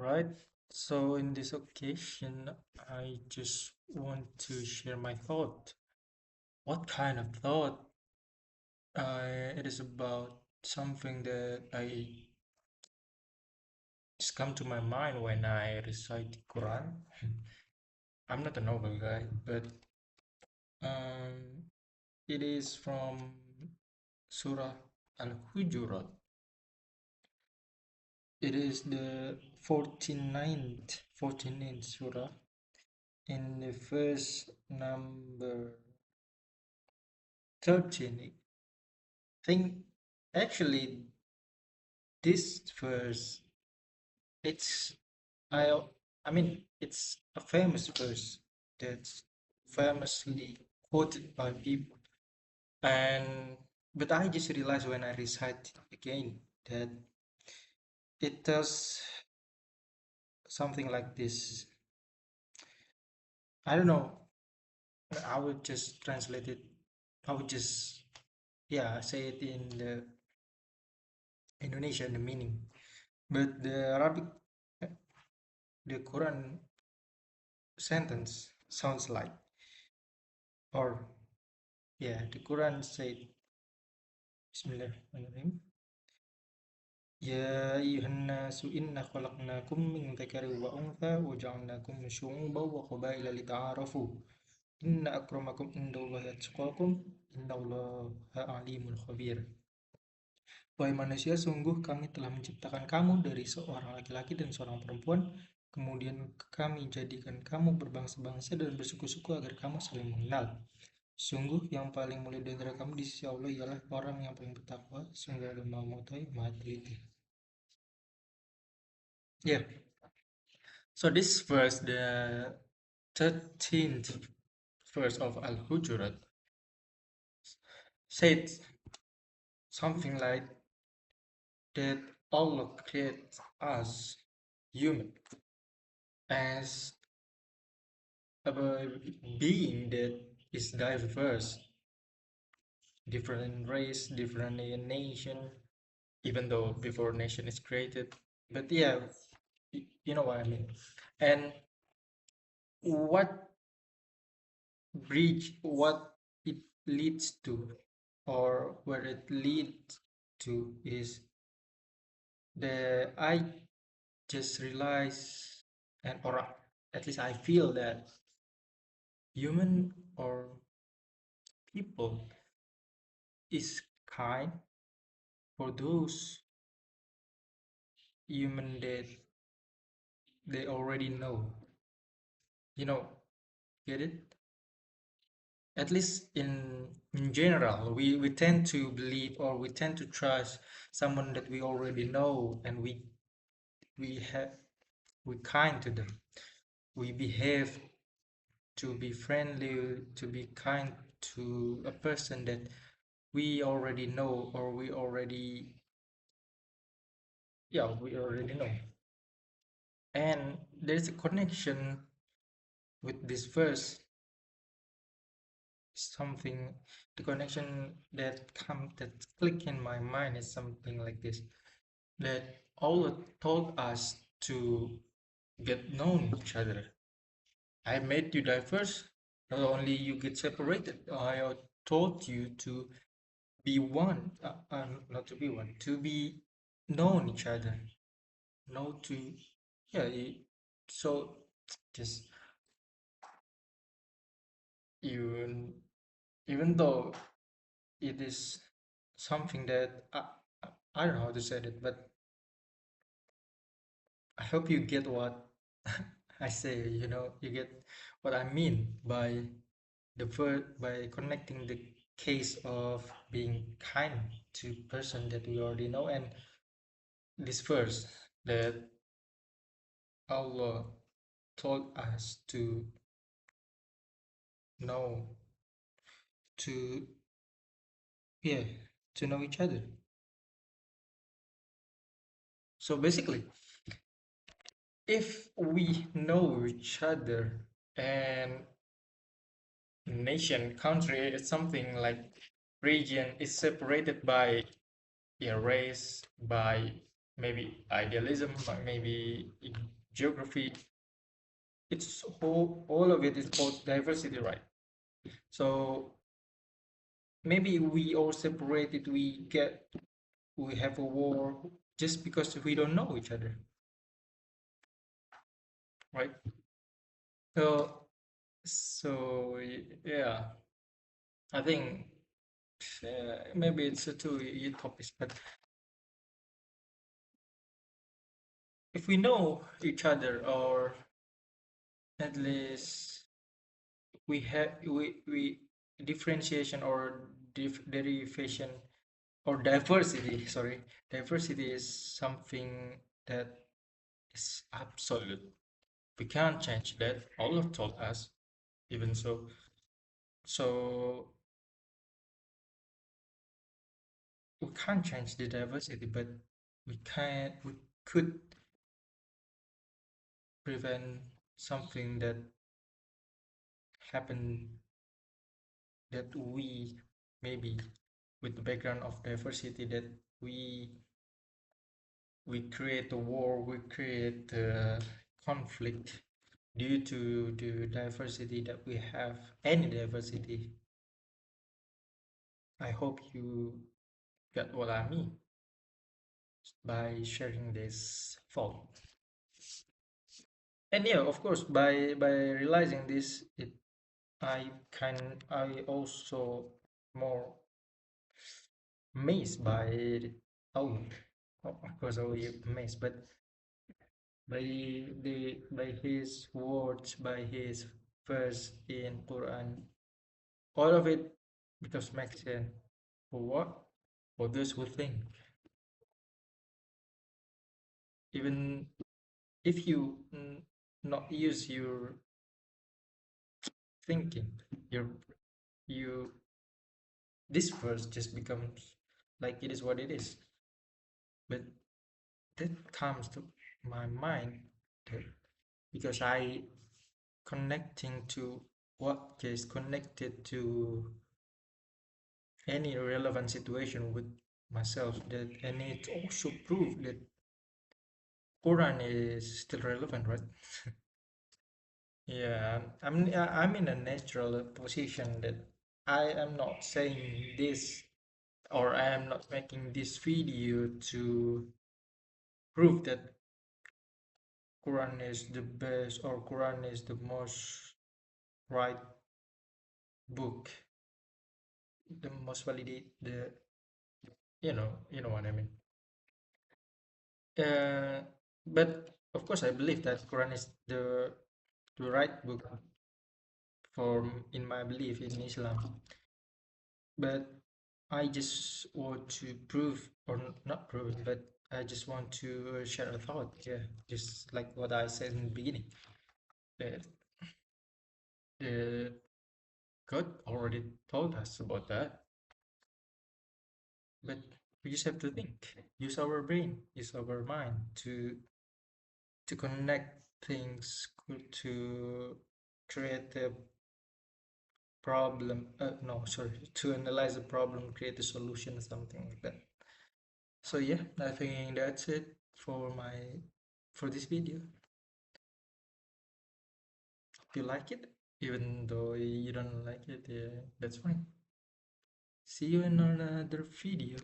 Right. So in this occasion, I just want to share my thought. What kind of thought? It is about something that I just come to my mind when I recite the Quran. I'm not a novel guy, but um, it is from Surah Al-Hujurat. It is the 49th surah in the verse number 13. I think actually this verse it's I I mean it's a famous verse that's famously quoted by people and but I just realized when I recite it again that it does something like this. I don't know. I would just translate it. I would just say it in the Indonesian the meaning. But the Arabic the Quran sentence sounds like or the Quran said Bismillahirrahmanirrahim. يا أيها الناس إنا خلقناكم من ذكر وأنثى وجعلناكم شعوبا وقبائل لتعارفوا إن أكرمكم عند الله أتقاكم إن الله عليم خبير. Wahai manusia, sungguh kami telah menciptakan kamu dari seorang laki-laki dan seorang perempuan, kemudian kami jadikan kamu berbangsa-bangsa dan bersuku-suku agar kamu saling mengenal. Sungguh yang paling mulia di antara kamu di sisi Allah ialah orang yang paling bertakwa. Sungguh Allah Maha Mengetahui, Maha Teliti. Yeah. So this verse, the 13th verse of Al-Hujurat, said something like that Allah creates us human as a being that is diverse, different in race, different in nation, even though before nation is created. But yeah, you know what I mean. And what what it leads to, or where it leads to, is the I just realize, and or at least I feel that human or people is kind for those human that they already know. You know, get it? At least in general, we tend to believe or we tend to trust someone that we already know, and we have we kind to them. We behave to be friendly, to be kind to a person that we already know or we already know. And there's a connection with this verse, something the connection that click in my mind is something like this, that Allah told us to get known each other. I made you diverse, not only you get separated. I taught you to be one, not to be one, to be known each other, know to, yeah. So just even even though it is something that I don't know how to say it, but I hope you get what I say. You get what I mean by by connecting the case of being kind to person that we already know, and this verse that Allah told us to know, to yeah to know each other. So basically, if we know each other, and nation, country is something like region is separated by race, by maybe idealism, maybe in geography. It's all of it is called diversity, right? So maybe we all separated, we have a war just because we don't know each other, right? So yeah, I think maybe it's a too utopist, but if we know each other, or at least we differentiation or derivation or diversity, sorry, diversity is something that is absolute. We can't change that. Allah told us, even so. So we can't change the diversity, but we could prevent something that happened, that we maybe with the background of diversity, that we we create a war, we create a conflict due to the diversity that we have, any diversity. I hope you get what I mean by sharing this thought. And yeah, of course, by realizing this, it I also more amazed by, oh, of course I was amazed, but by by his words, by his verse in Quran, all of it becomes makes sense. For what? For those who think. Even if you not use your thinking, your you this verse just becomes like it is what it is. But that comes to my mind that because I connecting to what is connected to any relevant situation with myself, that and it also proved that Quran is still relevant, right? Yeah, I'm in a natural position that I am not saying this, or I am not making this video to prove that Quran is the best or Quran is the most right book, the most validate, the you know what I mean. Uh, but of course, I believe that Quran is the right book for in my belief in Islam. But I just want to prove, or not prove, but I just want to share a thought. Yeah, just like what I said in the beginning. That the God already told us about that, but we just have to think, use our brain, use our mind to connect things, to create a problem. No, sorry, to analyze a problem, create a solution, something like that. So yeah, I think that's it for for this video. If you like it, even though you don't like it, yeah, that's fine. See you in another video.